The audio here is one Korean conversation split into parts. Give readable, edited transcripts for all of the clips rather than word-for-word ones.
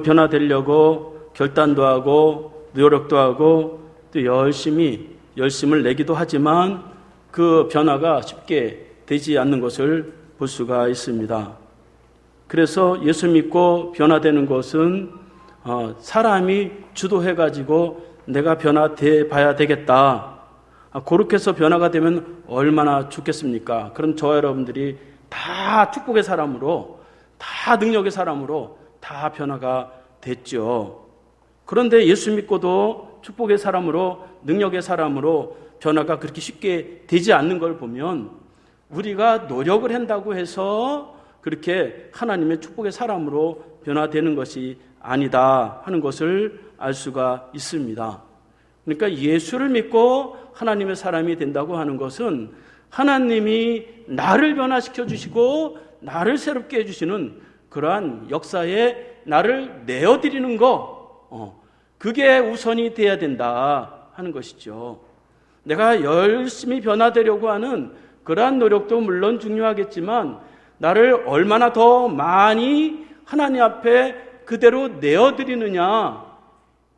변화되려고 결단도 하고 노력도 하고 또 열심을 내기도 하지만 그 변화가 쉽게 되지 않는 것을 볼 수가 있습니다. 그래서 예수 믿고 변화되는 것은 사람이 주도해가지고 내가 변화돼 봐야 되겠다. 그렇게 해서 변화가 되면 얼마나 좋겠습니까? 그럼 저와 여러분들이 다 축복의 사람으로, 다 능력의 사람으로 다 변화가 됐죠. 그런데 예수 믿고도 축복의 사람으로, 능력의 사람으로 변화가 그렇게 쉽게 되지 않는 걸 보면 우리가 노력을 한다고 해서 그렇게 하나님의 축복의 사람으로 변화되는 것이 아니다 하는 것을 알 수가 있습니다. 그러니까 예수를 믿고 하나님의 사람이 된다고 하는 것은 하나님이 나를 변화시켜 주시고 나를 새롭게 해주시는 그러한 역사에 나를 내어드리는 거, 그게 우선이 돼야 된다 하는 것이죠. 내가 열심히 변화되려고 하는 그러한 노력도 물론 중요하겠지만 나를 얼마나 더 많이 하나님 앞에 그대로 내어드리느냐,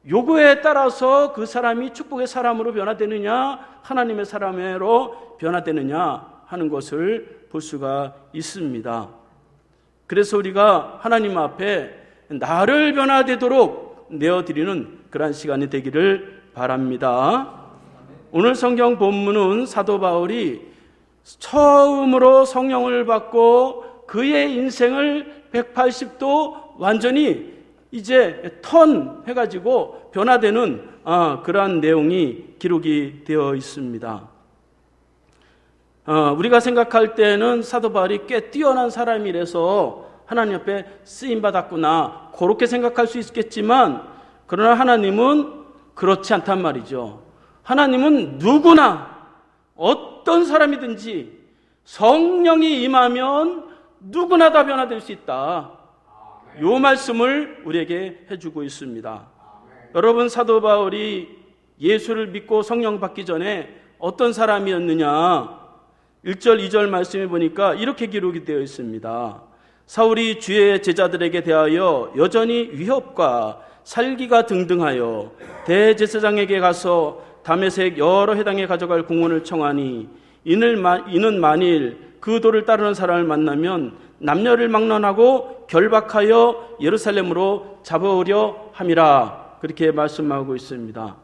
요거에 따라서 그 사람이 축복의 사람으로 변화되느냐 하나님의 사람으로 변화되느냐 하는 것을 볼 수가 있습니다. 그래서 우리가 하나님 앞에 나를 변화되도록 내어드리는 그러한 시간이 되기를 바랍니다. 오늘 성경 본문은 사도 바울이 처음으로 성령을 받고 그의 인생을 180도 완전히 이제 해가지고 변화되는 그러한 내용이 기록이 되어 있습니다. 우리가 생각할 때는 사도 바울이 꽤 뛰어난 사람이라서 하나님 앞에 쓰임받았구나 그렇게 생각할 수 있겠지만 그러나 하나님은 그렇지 않단 말이죠. 하나님은 누구나 어떤 사람이든지 성령이 임하면 누구나 다 변화될 수 있다. 이 말씀을 우리에게 해주고 있습니다. 여러분, 사도 바울이 예수를 믿고 성령 받기 전에 어떤 사람이었느냐? 1절, 2절 말씀해 보니까 이렇게 기록이 되어 있습니다. 사울이 주의 제자들에게 대하여 여전히 위협과 살기가 등등하여 대제사장에게 가서 다메섹 여러 회당에 가져갈 공원을 청하니 이는 만일 그 도를 따르는 사람을 만나면 남녀를 막론하고 결박하여 예루살렘으로 잡아오려 함이라. 그렇게 말씀하고 있습니다.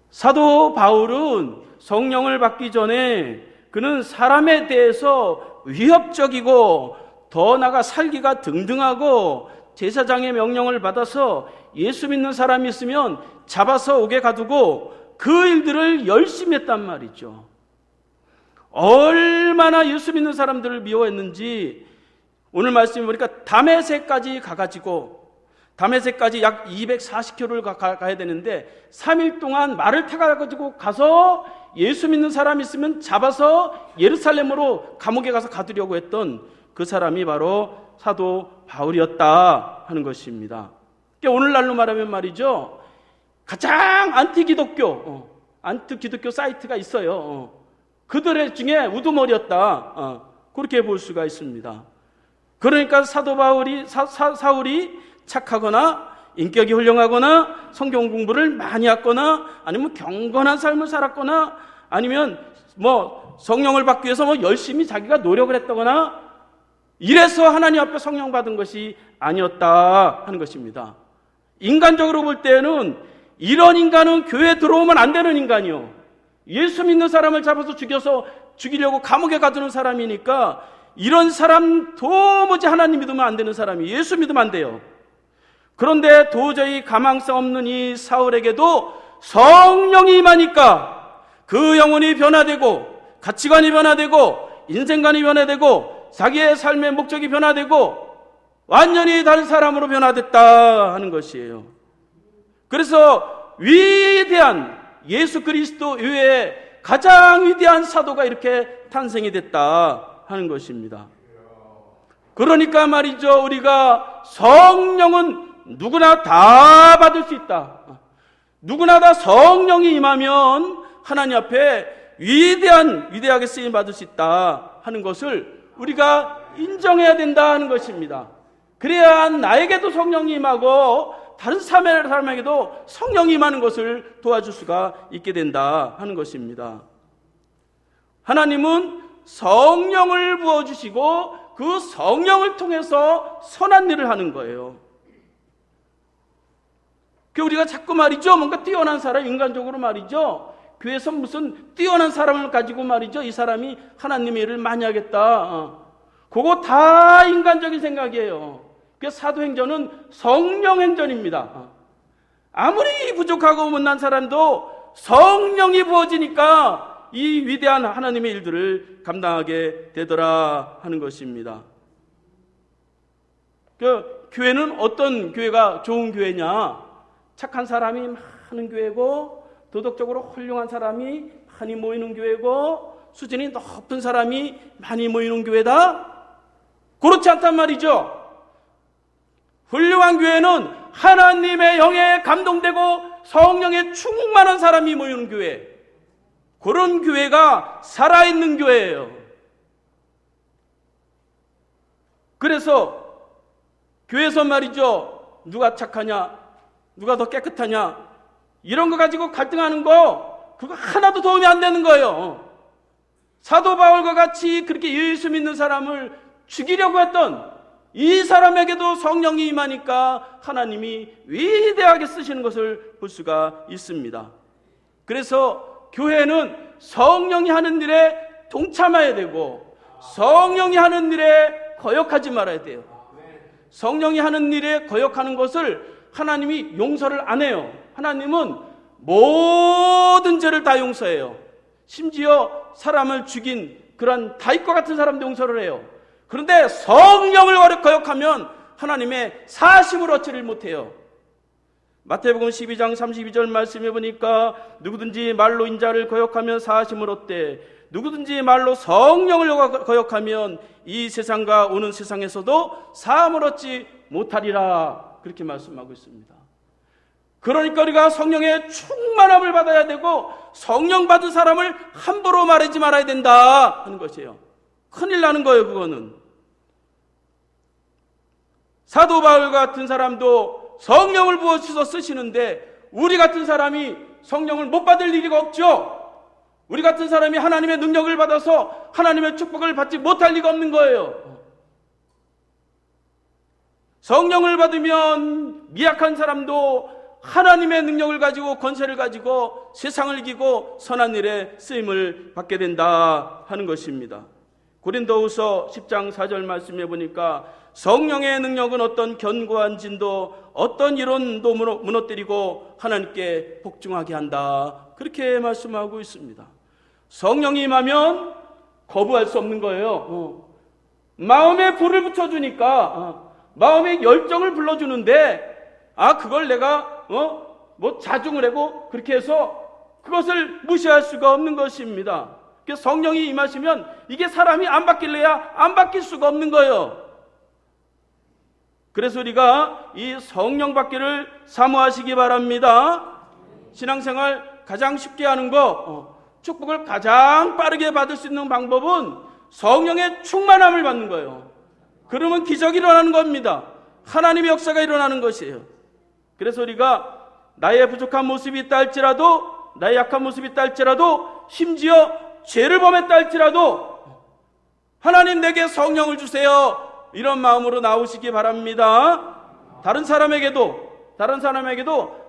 사도 바울은 성령을 받기 전에 그는 사람에 대해서 위협적이고 더 나아가 살기가 등등하고 제사장의 명령을 받아서 예수 믿는 사람이 있으면 잡아서 옥에 가두고 그 일들을 열심히 했단 말이죠. 얼마나 예수 믿는 사람들을 미워했는지 오늘 말씀해 보니까 다메섹까지 가가지고 다메섹까지 약 240km를 가야 되는데 3일 동안 말을 타가지고 가서 예수 믿는 사람이 있으면 잡아서 예루살렘으로 감옥에 가서 가두려고 했던 그 사람이 바로 사도 바울이었다 하는 것입니다. 오늘날로 말하면 말이죠, 가장 안티기독교 사이트가 있어요. 그들의 중에 우두머리였다, 그렇게 볼 수가 있습니다. 그러니까 사도 사울이 착하거나 인격이 훌륭하거나 성경 공부를 많이 했거나 아니면 경건한 삶을 살았거나 아니면 성령을 받기 위해서 열심히 자기가 노력을 했다거나 이래서 하나님 앞에 성령 받은 것이 아니었다 하는 것입니다. 인간적으로 볼 때는 이런 인간은 교회에 들어오면 안 되는 인간이요, 예수 믿는 사람을 잡아서 죽이려고 감옥에 가두는 사람이니까 이런 사람 도무지 하나님 믿으면 안 되는 사람이, 예수 믿으면 안 돼요. 그런데 도저히 가망성 없는 이 사울에게도 성령이 임하니까 그 영혼이 변화되고 가치관이 변화되고 인생관이 변화되고 자기의 삶의 목적이 변화되고 완전히 다른 사람으로 변화됐다 하는 것이에요. 그래서 위대한 예수 그리스도 외에 가장 위대한 사도가 이렇게 탄생이 됐다 하는 것입니다. 그러니까 말이죠, 우리가 성령은 누구나 다 받을 수 있다. 누구나 다 성령이 임하면 하나님 앞에 위대하게 쓰임 받을 수 있다 하는 것을 우리가 인정해야 된다 하는 것입니다. 그래야 나에게도 성령이 임하고 다른 사람에게도 성령이 임하는 것을 도와줄 수가 있게 된다 하는 것입니다. 하나님은 성령을 부어주시고 그 성령을 통해서 선한 일을 하는 거예요. 우리가 자꾸 말이죠, 뭔가 뛰어난 사람, 인간적으로 말이죠, 교회에서 무슨 뛰어난 사람을 가지고 말이죠, 이 사람이 하나님의 일을 많이 하겠다, 그거 다 인간적인 생각이에요. 그래서 사도행전은 성령행전입니다. 아무리 부족하고 못난 사람도 성령이 부어지니까 이 위대한 하나님의 일들을 감당하게 되더라 하는 것입니다. 교회는 어떤 교회가 좋은 교회냐? 착한 사람이 많은 교회고, 도덕적으로 훌륭한 사람이 많이 모이는 교회고, 수준이 높은 사람이 많이 모이는 교회다? 그렇지 않단 말이죠. 훌륭한 교회는 하나님의 영에 감동되고 성령에 충만한 사람이 모이는 교회, 그런 교회가 살아있는 교회예요. 그래서 교회에서 말이죠, 누가 착하냐, 누가 더 깨끗하냐, 이런 거 가지고 갈등하는 거, 그거 하나도 도움이 안 되는 거예요. 사도 바울과 같이 그렇게 예수 믿는 사람을 죽이려고 했던 이 사람에게도 성령이 임하니까 하나님이 위대하게 쓰시는 것을 볼 수가 있습니다. 그래서 교회는 성령이 하는 일에 동참해야 되고, 성령이 하는 일에 거역하지 말아야 돼요. 성령이 하는 일에 거역하는 것을 하나님이 용서를 안 해요. 하나님은 모든 죄를 다 용서해요. 심지어 사람을 죽인 그런 다윗과 같은 사람도 용서를 해요. 그런데 성령을 거역하면 하나님의 사심을 얻지를 못해요. 마태복음 12장 32절 말씀해 보니까 누구든지 말로 인자를 거역하면 사심을 얻되 누구든지 말로 성령을 거역하면 이 세상과 오는 세상에서도 사함을 얻지 못하리라, 그렇게 말씀하고 있습니다. 그러니까 우리가 성령의 충만함을 받아야 되고, 성령 받은 사람을 함부로 말하지 말아야 된다 하는 것이에요. 큰일 나는 거예요. 그거는 사도 바울 같은 사람도 성령을 부어주셔서 쓰시는데, 우리 같은 사람이 성령을 못 받을 리가 없죠. 우리 같은 사람이 하나님의 능력을 받아서 하나님의 축복을 받지 못할 리가 없는 거예요. 성령을 받으면 미약한 사람도 하나님의 능력을 가지고, 권세를 가지고 세상을 이기고 선한 일에 쓰임을 받게 된다 하는 것입니다. 고린도후서 10장 4절 말씀해 보니까 성령의 능력은 어떤 견고한 진도, 어떤 이론도 무너뜨리고 하나님께 복종하게 한다, 그렇게 말씀하고 있습니다. 성령이 임하면 거부할 수 없는 거예요. 마음에 불을 붙여주니까, 마음의 열정을 불러주는데, 그걸 내가 뭐 자중을 하고 그렇게 해서 그것을 무시할 수가 없는 것입니다. 성령이 임하시면 이게 사람이 안 바뀔래야 안 바뀔 수가 없는 거예요. 그래서 우리가 이 성령 받기를 사모하시기 바랍니다. 신앙생활 가장 쉽게 하는 거, 축복을 가장 빠르게 받을 수 있는 방법은 성령의 충만함을 받는 거예요. 그러면 기적이 일어나는 겁니다. 하나님의 역사가 일어나는 것이에요. 그래서 우리가 나의 부족한 모습이 있다 할지라도, 나의 약한 모습이 있다 할지라도, 심지어 죄를 범했다 할지라도 하나님 내게 성령을 주세요, 이런 마음으로 나오시기 바랍니다. 다른 사람에게도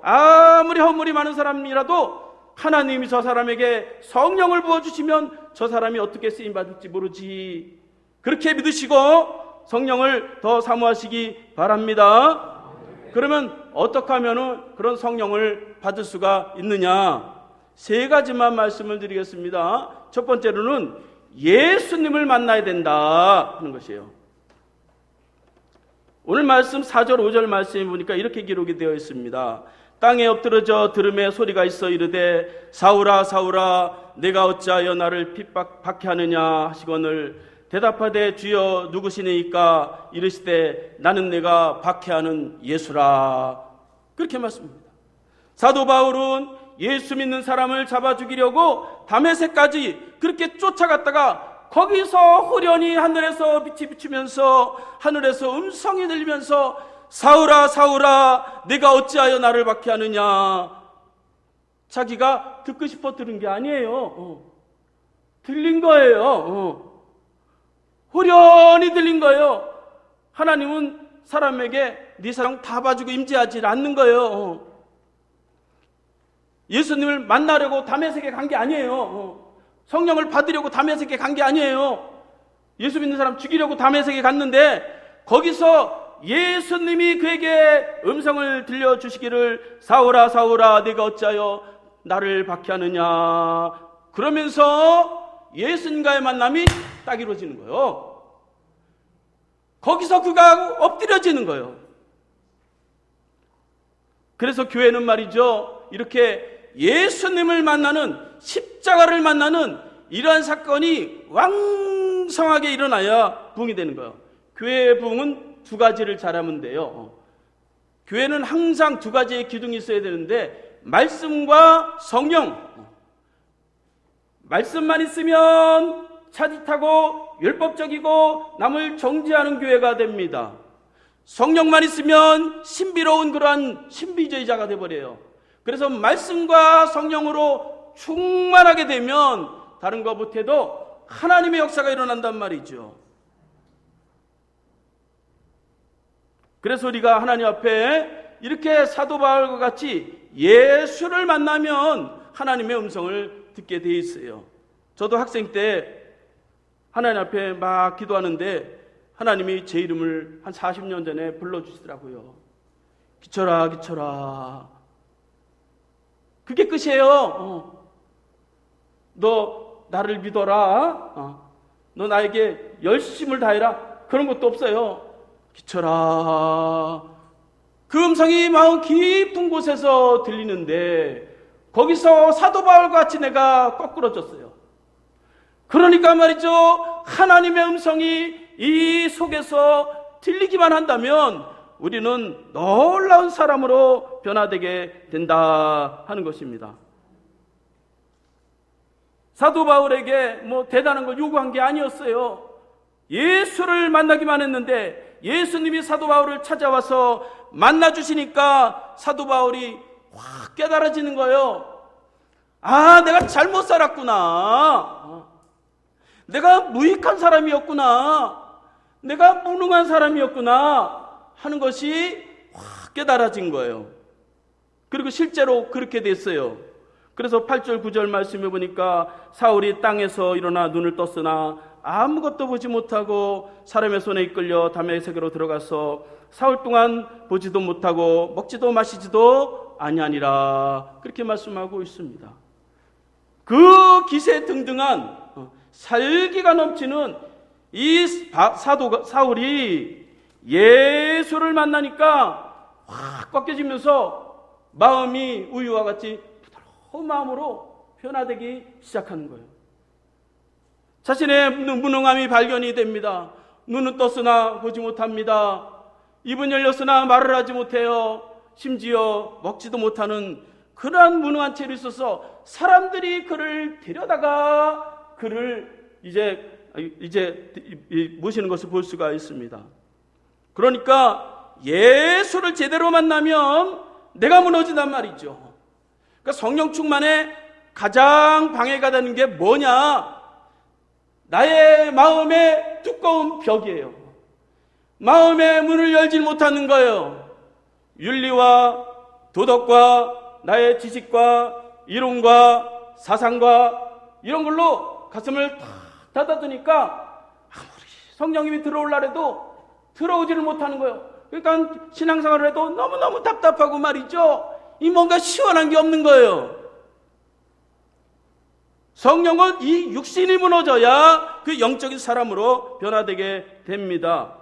아무리 허물이 많은 사람이라도 하나님이 저 사람에게 성령을 부어주시면 저 사람이 어떻게 쓰임받을지 모르지, 그렇게 믿으시고 성령을 더 사모하시기 바랍니다. 그러면 어떻게 하면 그런 성령을 받을 수가 있느냐? 3가지만 말씀을 드리겠습니다. 첫 번째로는 예수님을 만나야 된다 하는 것이에요. 오늘 말씀 4절 5절 말씀에 보니까 이렇게 기록이 되어 있습니다. 땅에 엎드러져 들음에 소리가 있어 이르되 사울아 사울아 내가 어찌하여 나를 박해하느냐 하시거늘 대답하되 주여 누구시니까 이르시되 나는 내가 박해하는 예수라, 그렇게 말씀합니다. 사도 바울은 예수 믿는 사람을 잡아 죽이려고 다메섹까지 그렇게 쫓아갔다가 거기서 호련히 하늘에서 빛이 비추면서 하늘에서 음성이 들리면서 사울아 사울아 내가 어찌하여 나를 박해하느냐. 자기가 듣고 싶어 들은 게 아니에요. 들린 거예요. 호련히 들린 거예요. 하나님은 사람에게 네 사랑 다 봐주고 임재하지 않는 거예요. 예수님을 만나려고 다메섹에 간 게 아니에요. 성령을 받으려고 다메섹에 간 게 아니에요. 예수 믿는 사람 죽이려고 다메섹에 갔는데 거기서 예수님이 그에게 음성을 들려주시기를 사울아 사울아 네가 어찌하여 나를 박해하느냐. 그러면서 예수님과의 만남이 딱 이루어지는 거예요. 거기서 그가 엎드려지는 거예요. 그래서 교회는 말이죠, 이렇게 예수님을 만나는, 십자가를 만나는 이러한 사건이 왕성하게 일어나야 부흥이 되는 거예요. 교회의 부흥은 두 가지를 잘하면 돼요. 교회는 항상 두 가지의 기둥이 있어야 되는데, 말씀과 성령. 말씀만 있으면 차짓하고 율법적이고 남을 정죄하는 교회가 됩니다. 성령만 있으면 신비로운 그러한 신비주의자가 되어버려요. 그래서 말씀과 성령으로 충만하게 되면 다른 것 못해도 하나님의 역사가 일어난단 말이죠. 그래서 우리가 하나님 앞에 이렇게 사도 바울과 같이 예수를 만나면 하나님의 음성을 듣게 돼 있어요. 저도 학생 때 하나님 앞에 막 기도하는데 하나님이 제 이름을 한 40년 전에 불러주시더라고요. 기철아 기철아. 그게 끝이에요. 너 나를 믿어라. 너 나에게 열심을 다해라. 그런 것도 없어요. 기철아. 그 음성이 마음 깊은 곳에서 들리는데 거기서 사도 바울과 같이 내가 거꾸러졌어요. 그러니까 말이죠, 하나님의 음성이 이 속에서 들리기만 한다면 우리는 놀라운 사람으로 변화되게 된다 하는 것입니다. 사도 바울에게 뭐 대단한 걸 요구한 게 아니었어요. 예수를 만나기만 했는데 예수님이 사도 바울을 찾아와서 만나주시니까 사도 바울이 확 깨달아지는 거예요. 아, 내가 잘못 살았구나. 내가 무익한 사람이었구나. 내가 무능한 사람이었구나 하는 것이 확 깨달아진 거예요. 그리고 실제로 그렇게 됐어요. 그래서 8절 9절 말씀해 보니까 사울이 땅에서 일어나 눈을 떴으나 아무것도 보지 못하고 사람의 손에 이끌려 다메섹으로 들어가서 사흘 동안 보지도 못하고 먹지도 마시지도 아니하니라. 그렇게 말씀하고 있습니다. 그 기세등등한 살기가 넘치는 이 사울이 예수를 만나니까 확 꺾여지면서 마음이 우유와 같이 부드러운 마음으로 변화되기 시작하는 거예요. 자신의 무능함이 발견이 됩니다. 눈은 떴으나 보지 못합니다. 입은 열렸으나 말을 하지 못해요. 심지어 먹지도 못하는 그러한 무능한 채로 있어서 사람들이 그를 데려다가 그를 이제 모시는 것을 볼 수가 있습니다. 그러니까 예수를 제대로 만나면 내가 무너진단 말이죠. 그러니까 성령 충만에 가장 방해가 되는 게 뭐냐? 나의 마음의 두꺼운 벽이에요. 마음의 문을 열지 못하는 거예요. 윤리와 도덕과 나의 지식과 이론과 사상과 이런 걸로 가슴을 탁 닫아두니까 아무리 성령님이 들어올라 해도 들어오지를 못하는 거예요. 그러니까 신앙생활을 해도 너무너무 답답하고 말이죠. 이 뭔가 시원한 게 없는 거예요. 성령은 이 육신이 무너져야 그 영적인 사람으로 변화되게 됩니다.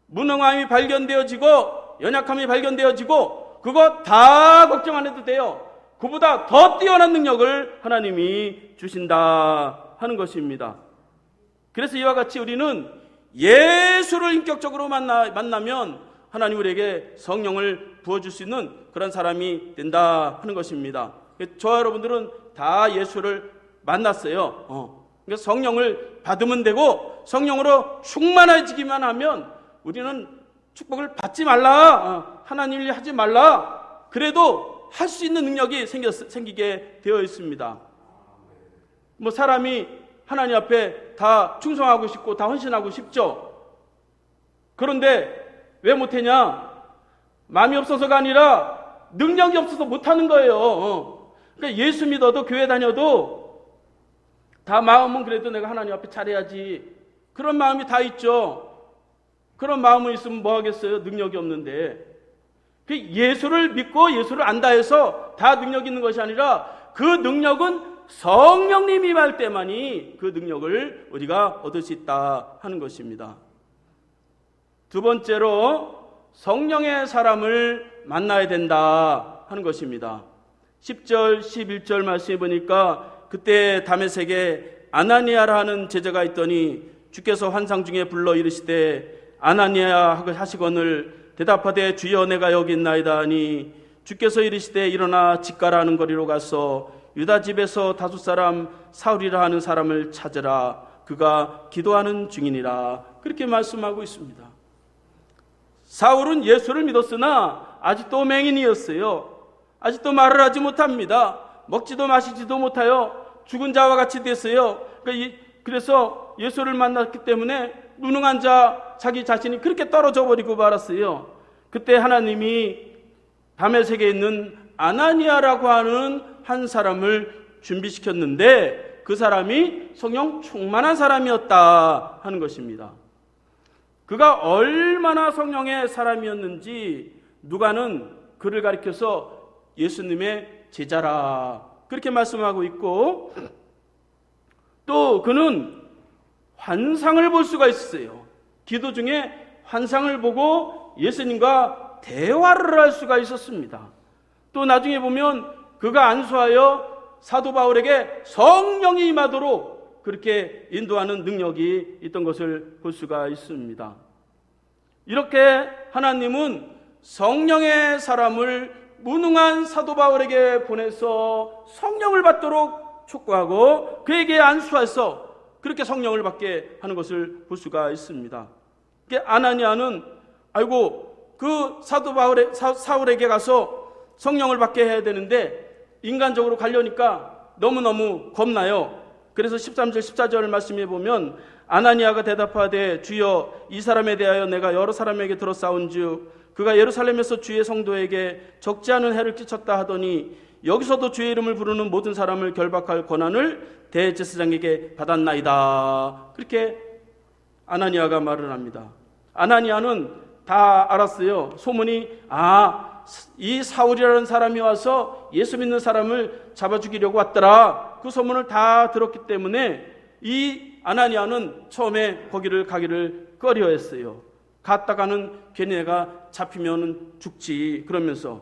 무능함이 발견되어지고 연약함이 발견되어지고 그거 다 걱정 안 해도 돼요. 그보다 더 뛰어난 능력을 하나님이 주신다 하는 것입니다. 그래서 이와 같이 우리는 예수를 인격적으로 만나면 하나님 우리에게 성령을 부어줄 수 있는 그런 사람이 된다 하는 것입니다. 저와 여러분들은 다 예수를 만났어요. 그러니까 성령을 받으면 되고 성령으로 충만해지기만 하면 우리는 축복을 받지 말라, 하나님 일 하지 말라, 그래도 할 수 있는 능력이 생기게 되어 있습니다. 뭐 사람이 하나님 앞에 다 충성하고 싶고 다 헌신하고 싶죠. 그런데 왜 못하냐? 마음이 없어서가 아니라 능력이 없어서 못하는 거예요. 그러니까 예수 믿어도 교회 다녀도 다 마음은 그래도 내가 하나님 앞에 잘해야지, 그런 마음이 다 있죠. 그런 마음은 있으면 뭐 하겠어요? 능력이 없는데. 예수를 믿고 예수를 안다 해서 다 능력 있는 것이 아니라 그 능력은 성령님이 임할 때만이 그 능력을 우리가 얻을 수 있다 하는 것입니다. 두 번째로 성령의 사람을 만나야 된다 하는 것입니다. 10절 11절 말씀해 보니까 그때 다메섹에 아나니아라 하는 제자가 있더니 주께서 환상 중에 불러 이르시되 아나니아 하시거늘 대답하되 주여 내가 여기 있나이다 하니 주께서 이르시되 일어나 집가라 하는 거리로 가서 유다 집에서 다섯 사람 사울이라 하는 사람을 찾으라, 그가 기도하는 중이니라, 그렇게 말씀하고 있습니다. 사울은 예수를 믿었으나 아직도 맹인이었어요. 아직도 말을 하지 못합니다. 먹지도 마시지도 못하여 죽은 자와 같이 됐어요. 그래서 예수를 만났기 때문에 무능한 자, 자기 자신이 그렇게 떨어져 버리고 말았어요. 그때 하나님이 다메섹에 있는 아나니아라고 하는 한 사람을 준비시켰는데 그 사람이 성령 충만한 사람이었다 하는 것입니다. 그가 얼마나 성령의 사람이었는지 누가는 그를 가리켜서 예수님의 제자라 그렇게 말씀하고 있고, 또 그는 환상을 볼 수가 있어요. 기도 중에 환상을 보고 예수님과 대화를 할 수가 있었습니다. 또 나중에 보면 그가 안수하여 사도 바울에게 성령이 임하도록 그렇게 인도하는 능력이 있던 것을 볼 수가 있습니다. 이렇게 하나님은 성령의 사람을 무능한 사도 바울에게 보내서 성령을 받도록 촉구하고 그에게 안수해서 그렇게 성령을 받게 하는 것을 볼 수가 있습니다. 아나니아는 아이고 그 사도 사울에게 가서 성령을 받게 해야 되는데 인간적으로 가려니까 너무너무 겁나요. 그래서 13절 14절 말씀해 보면 아나니아가 대답하되 주여 이 사람에 대하여 내가 여러 사람에게 들었사온즉 그가 예루살렘에서 주의 성도에게 적지 않은 해를 끼쳤다 하더니 여기서도 주의 이름을 부르는 모든 사람을 결박할 권한을 대제사장에게 받았나이다. 그렇게 아나니아가 말을 합니다. 아나니아는 다 알았어요. 소문이 이 사울이라는 사람이 와서 예수 믿는 사람을 잡아 죽이려고 왔더라. 그 소문을 다 들었기 때문에 이 아나니아는 처음에 거기를 가기를 꺼려했어요. 갔다가는 괜히 내가 잡히면 죽지 그러면서.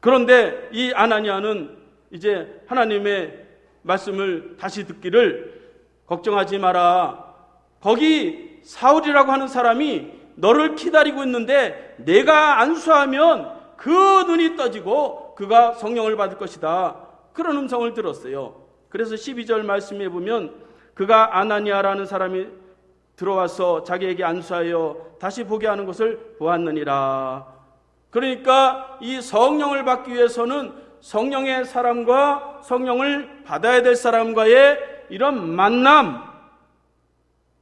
그런데 이 아나니아는 이제 하나님의 말씀을 다시 듣기를 걱정하지 마라. 거기 사울이라고 하는 사람이 너를 기다리고 있는데 내가 안수하면 그 눈이 떠지고 그가 성령을 받을 것이다. 그런 음성을 들었어요. 그래서 12절 말씀에 보면 그가 아나니아라는 사람이 들어와서 자기에게 안수하여 다시 보게 하는 것을 보았느니라. 그러니까 이 성령을 받기 위해서는 성령의 사람과 성령을 받아야 될 사람과의 이런 만남,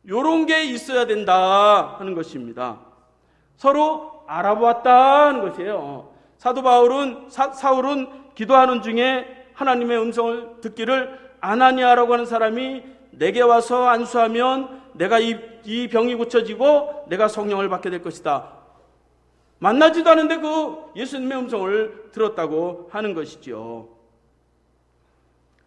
요런 게 있어야 된다 하는 것입니다. 서로 알아보았다는 것이에요. 사도 바울은 사울은 기도하는 중에 하나님의 음성을 듣기를 아나니아라고 하는 사람이 내게 와서 안수하면 내가 이 병이 고쳐지고 내가 성령을 받게 될 것이다. 만나지도 않은데 그 예수님의 음성을 들었다고 하는 것이죠.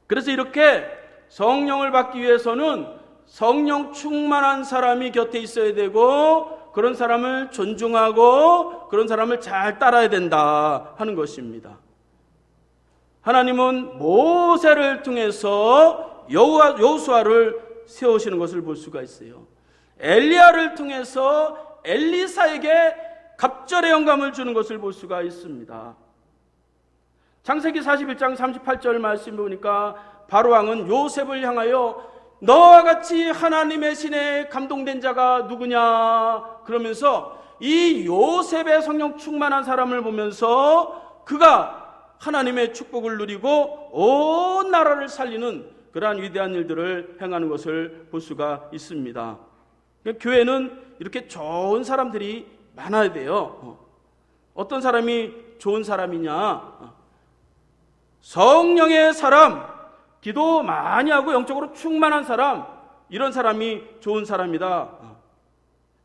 그래서 이렇게 성령을 받기 위해서는 성령 충만한 사람이 곁에 있어야 되고 그런 사람을 존중하고 그런 사람을 잘 따라야 된다 하는 것입니다. 하나님은 모세를 통해서 여호수아를 세우시는 것을 볼 수가 있어요. 엘리야를 통해서 엘리사에게 갑절의 영감을 주는 것을 볼 수가 있습니다. 창세기 41장 38절 말씀 보니까 바로왕은 요셉을 향하여 너와 같이 하나님의 신에 감동된 자가 누구냐 그러면서 이 요셉의 성령 충만한 사람을 보면서 그가 하나님의 축복을 누리고 온 나라를 살리는 그러한 위대한 일들을 행하는 것을 볼 수가 있습니다. 그러니까 교회는 이렇게 좋은 사람들이 많아야 돼요. 어떤 사람이 좋은 사람이냐? 성령의 사람, 기도 많이 하고 영적으로 충만한 사람, 이런 사람이 좋은 사람이다.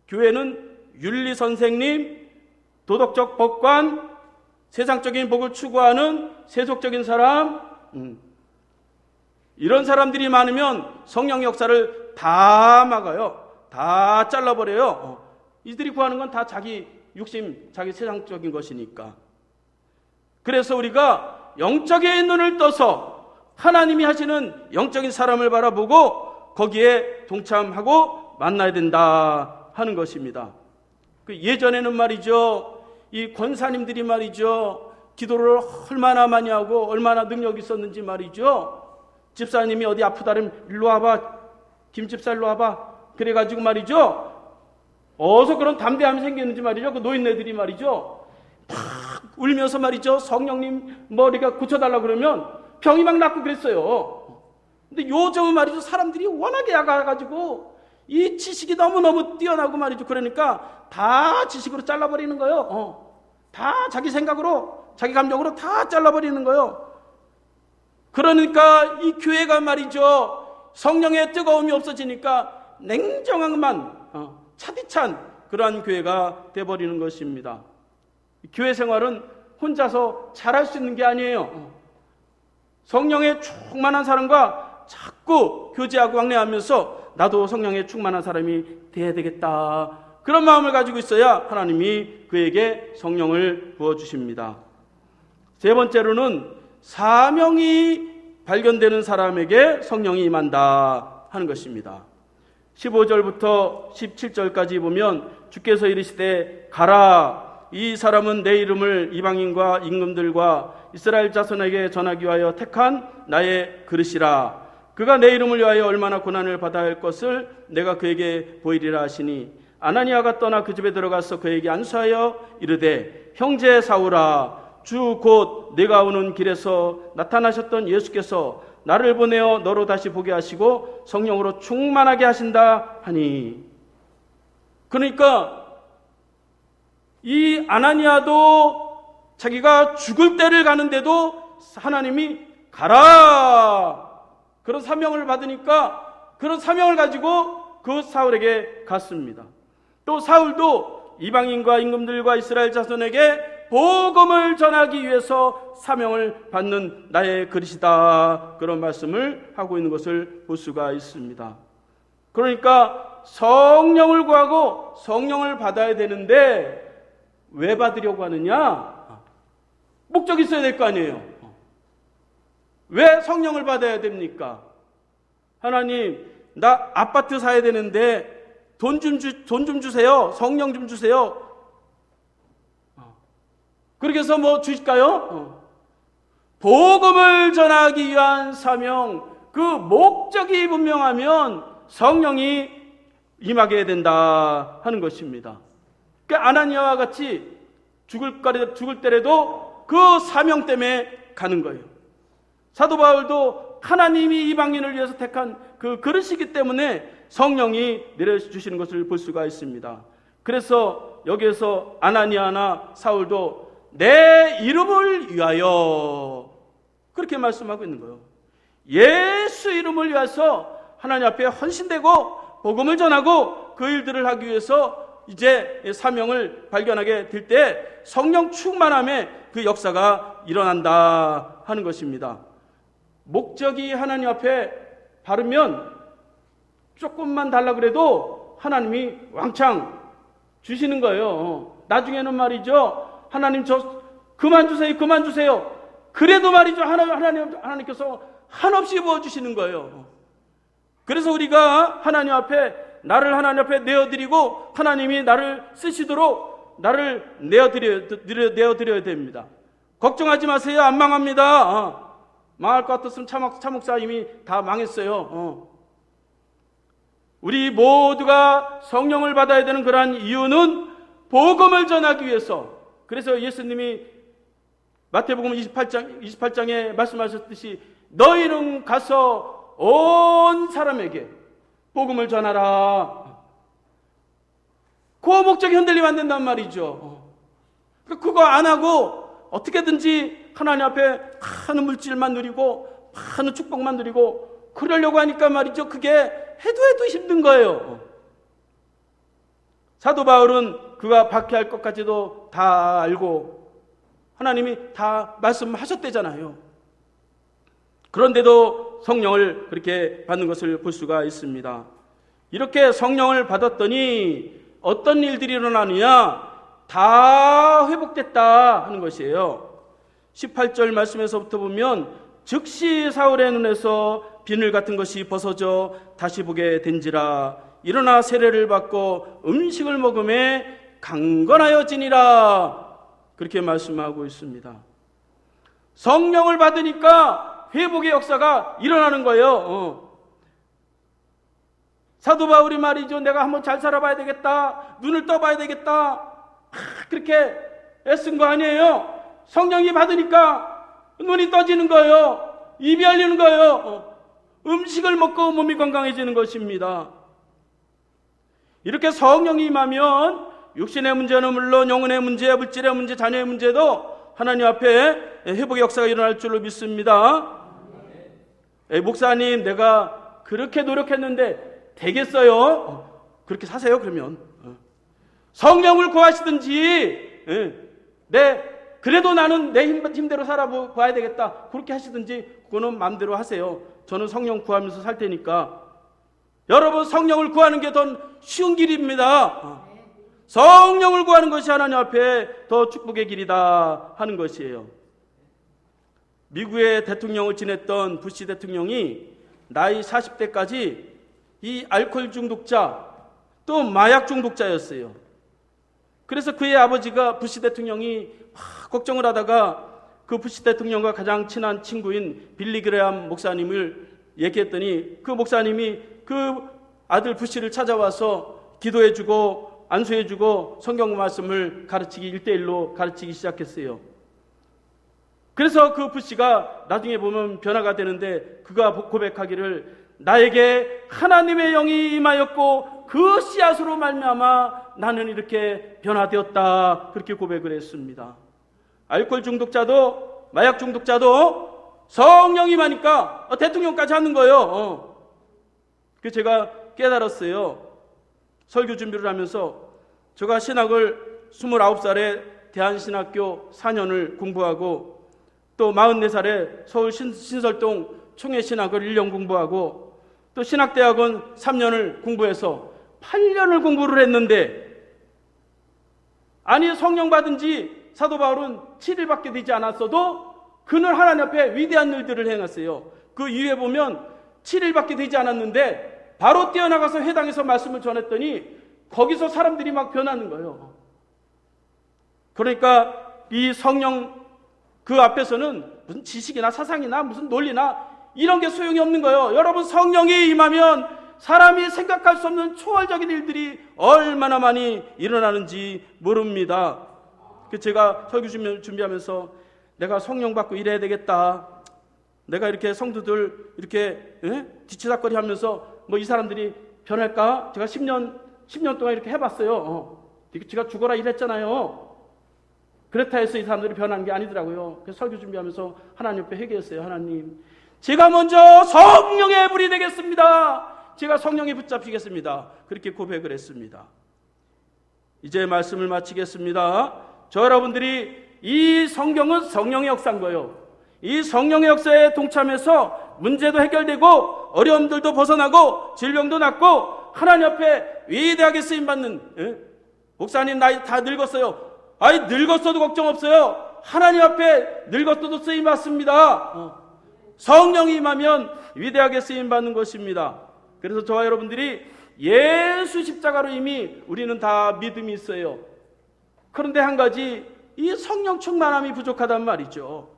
교회는 윤리 선생님, 도덕적 법관, 세상적인 복을 추구하는 세속적인 사람, 이런 사람들이 많으면 성령 역사를 다 막아요. 다 잘라버려요. 이들이 구하는 건 다 자기 육심, 자기 세상적인 것이니까. 그래서 우리가 영적인 눈을 떠서 하나님이 하시는 영적인 사람을 바라보고 거기에 동참하고 만나야 된다 하는 것입니다. 예전에는 말이죠, 이 권사님들이 말이죠, 기도를 얼마나 많이 하고 얼마나 능력이 있었는지 말이죠. 집사님이 어디 아프다면 일로 와봐, 김집사 일로 와봐, 그래가지고 말이죠, 어디서 그런 담대함이 생겼는지 말이죠, 그 노인네들이 말이죠, 막 울면서 말이죠, 성령님 머리가 고쳐달라고 그러면 병이 막 낫고 그랬어요. 근데 요즘은 말이죠, 사람들이 워낙에 약해가지고 이 지식이 너무너무 뛰어나고 말이죠, 그러니까 다 지식으로 잘라버리는 거예요. 다 자기 생각으로, 자기 감정으로 다 잘라버리는 거예요. 그러니까 이 교회가 말이죠, 성령의 뜨거움이 없어지니까 냉정함만 차디찬 그러한 교회가 돼버리는 것입니다. 교회 생활은 혼자서 잘할 수 있는 게 아니에요. 성령의 충만한 사람과 자꾸 교제하고 왕래하면서 나도 성령의 충만한 사람이 돼야 되겠다, 그런 마음을 가지고 있어야 하나님이 그에게 성령을 부어주십니다. 세 번째로는 사명이 발견되는 사람에게 성령이 임한다 하는 것입니다. 15절부터 17절까지 보면 주께서 이르시되 가라, 이 사람은 내 이름을 이방인과 임금들과 이스라엘 자손에게 전하기 위하여 택한 나의 그릇이라. 그가 내 이름을 위하여 얼마나 고난을 받아야 할 것을 내가 그에게 보이리라 하시니, 아나니아가 떠나 그 집에 들어가서 그에게 안수하여 이르되 형제 사울아, 주 곧 내가 오는 길에서 나타나셨던 예수께서 나를 보내어 너로 다시 보게 하시고 성령으로 충만하게 하신다 하니. 그러니까 이 아나니아도 자기가 죽을 때를 가는데도 하나님이 가라, 그런 사명을 받으니까 그런 사명을 가지고 그 사울에게 갔습니다. 또 사울도 이방인과 임금들과 이스라엘 자손에게 복음을 전하기 위해서 사명을 받는 나의 그릇이다, 그런 말씀을 하고 있는 것을 볼 수가 있습니다. 그러니까 성령을 구하고 성령을 받아야 되는데 왜 받으려고 하느냐? 목적이 있어야 될 거 아니에요. 왜 성령을 받아야 됩니까? 하나님, 나 아파트 사야 되는데 돈 좀 주세요. 성령 좀 주세요. 그렇게 해서 뭐 주실까요? 복음을 전하기 위한 사명, 그 목적이 분명하면 성령이 임하게 된다 하는 것입니다. 그러니까 아나니아와 같이 죽을 때라도 그 사명 때문에 가는 거예요. 사도 바울도 하나님이 이방인을 위해서 택한 그 그릇이기 때문에 성령이 내려주시는 것을 볼 수가 있습니다. 그래서 여기에서 아나니아나 사울도 내 이름을 위하여 그렇게 말씀하고 있는 거예요. 예수 이름을 위해서 하나님 앞에 헌신되고 복음을 전하고 그 일들을 하기 위해서 이제 사명을 발견하게 될 때 성령 충만함의 그 역사가 일어난다 하는 것입니다. 목적이 하나님 앞에 바르면 조금만 달라 그래도 하나님이 왕창 주시는 거예요. 나중에는 말이죠, 하나님 저 그만 주세요. 그래도 말이죠, 하나님께서 한없이 부어주시는 거예요. 그래서 우리가 하나님 앞에, 나를 하나님 앞에 내어드리고 하나님이 나를 쓰시도록 나를 내어드려야 됩니다. 걱정하지 마세요. 안 망합니다. 망할 것 같았으면 차목사 이미 다 망했어요. 우리 모두가 성령을 받아야 되는 그러한 이유는 복음을 전하기 위해서. 그래서 예수님이 마태복음 28장에 말씀하셨듯이 너희는 가서 온 사람에게 복음을 전하라. 그 목적이 흔들리면 안 된단 말이죠. 그거 안 하고 어떻게든지 하나님 앞에 많은 물질만 누리고 많은 축복만 누리고 그러려고 하니까 말이죠. 그게 해도 힘든 거예요. 사도 바울은 그가 박해할 것까지도 다 알고 하나님이 다 말씀하셨대잖아요. 그런데도 성령을 그렇게 받는 것을 볼 수가 있습니다. 이렇게 성령을 받았더니 어떤 일들이 일어나느냐? 다 회복됐다 하는 것이에요. 18절 말씀에서부터 보면 즉시 사울의 눈에서 비늘 같은 것이 벗어져 다시 보게 된지라. 일어나 세례를 받고 음식을 먹음에 강건하여지니라. 그렇게 말씀하고 있습니다. 성령을 받으니까 회복의 역사가 일어나는 거예요. 사도 바울이 말이죠. 내가 한번 잘 살아봐야 되겠다. 눈을 떠봐야 되겠다. 그렇게 애쓴 거 아니에요. 성령이 받으니까 눈이 떠지는 거예요. 입이 열리는 거예요. 음식을 먹고 몸이 건강해지는 것입니다. 이렇게 성령이 임하면 육신의 문제는 물론 영혼의 문제, 물질의 문제, 자녀의 문제도 하나님 앞에 회복의 역사가 일어날 줄로 믿습니다. 목사님, 내가 그렇게 노력했는데 되겠어요? 그렇게 사세요. 그러면 성령을 구하시든지, 그래도 나는 내 힘대로 살아봐야 되겠다, 그렇게 하시든지 그거는 마음대로 하세요. 저는 성령 구하면서 살 테니까. 여러분, 성령을 구하는 게 더 쉬운 길입니다. 성령을 구하는 것이 하나님 앞에 더 축복의 길이다 하는 것이에요. 미국의 대통령을 지냈던 부시 대통령이 나이 40대까지 이 알코올 중독자 또 마약 중독자였어요. 그래서 그의 아버지가 부시 대통령이 걱정을 하다가 그 부시 대통령과 가장 친한 친구인 빌리 그레함 목사님을 얘기했더니 그 목사님이 그 아들 부시를 찾아와서 기도해주고 안수해주고 성경 말씀을 가르치기 1대1로 가르치기 시작했어요. 그래서 그 부시가 나중에 보면 변화가 되는데 그가 고백하기를 나에게 하나님의 영이 임하였고 그 씨앗으로 말미암아 나는 이렇게 변화되었다, 그렇게 고백을 했습니다. 알코올 중독자도 마약 중독자도 성령이 임하니까 대통령까지 하는 거예요. 그래서 제가 깨달았어요. 설교 준비를 하면서 제가 신학을 29살에 대한신학교 4년을 공부하고 또 44살에 서울 신설동 총회신학을 1년 공부하고 또 신학대학원 3년을 공부해서 8년을 공부를 했는데, 아니 성령 받은 지 사도 바울은 7일밖에 되지 않았어도 그는 하나님 앞에 위대한 일들을 행했어요. 그 이후에 보면 7일밖에 되지 않았는데 바로 뛰어나가서 회당에서 말씀을 전했더니 거기서 사람들이 막 변하는 거예요. 그러니까 이 성령 그 앞에서는 무슨 지식이나 사상이나 무슨 논리나 이런 게 소용이 없는 거예요. 여러분, 성령이 임하면 사람이 생각할 수 없는 초월적인 일들이 얼마나 많이 일어나는지 모릅니다. 제가 설교 준비하면서 내가 성령 받고 일해야 되겠다, 내가 이렇게 성도들 이렇게 뒤치다거리 하면서 뭐 이 사람들이 변할까? 제가 10년 동안 이렇게 해봤어요. 제가 죽어라 일했잖아요. 그렇다 해서 이 사람들이 변한 게 아니더라고요. 그래서 설교 준비하면서 하나님 옆에 회개했어요. 하나님, 제가 먼저 성령의 불이 되겠습니다. 제가 성령에 붙잡히겠습니다. 그렇게 고백을 했습니다. 이제 말씀을 마치겠습니다. 저 여러분들이 이 성경은 성령의 역사인 거예요. 이 성령의 역사에 동참해서 문제도 해결되고 어려움들도 벗어나고 질병도 낫고 하나님 앞에 위대하게 쓰임받는, 목사님 나이 다 늙었어요. 아이, 늙었어도 걱정 없어요. 하나님 앞에 늙었어도 쓰임받습니다. 성령이 임하면 위대하게 쓰임받는 것입니다. 그래서 저와 여러분들이 예수 십자가로 이미 우리는 다 믿음이 있어요. 그런데 한 가지, 이 성령 충만함이 부족하단 말이죠.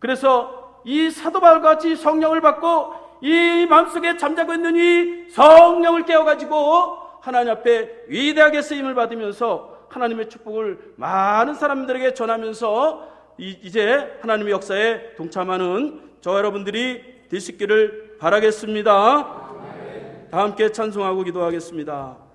그래서 이 사도 바울과 같이 성령을 받고 이 마음속에 잠자고 있는 이 성령을 깨워가지고 하나님 앞에 위대하게 쓰임을 받으면서 하나님의 축복을 많은 사람들에게 전하면서 이제 하나님의 역사에 동참하는 저와 여러분들이 되시기를 바라겠습니다. 다 함께 찬송하고 기도하겠습니다.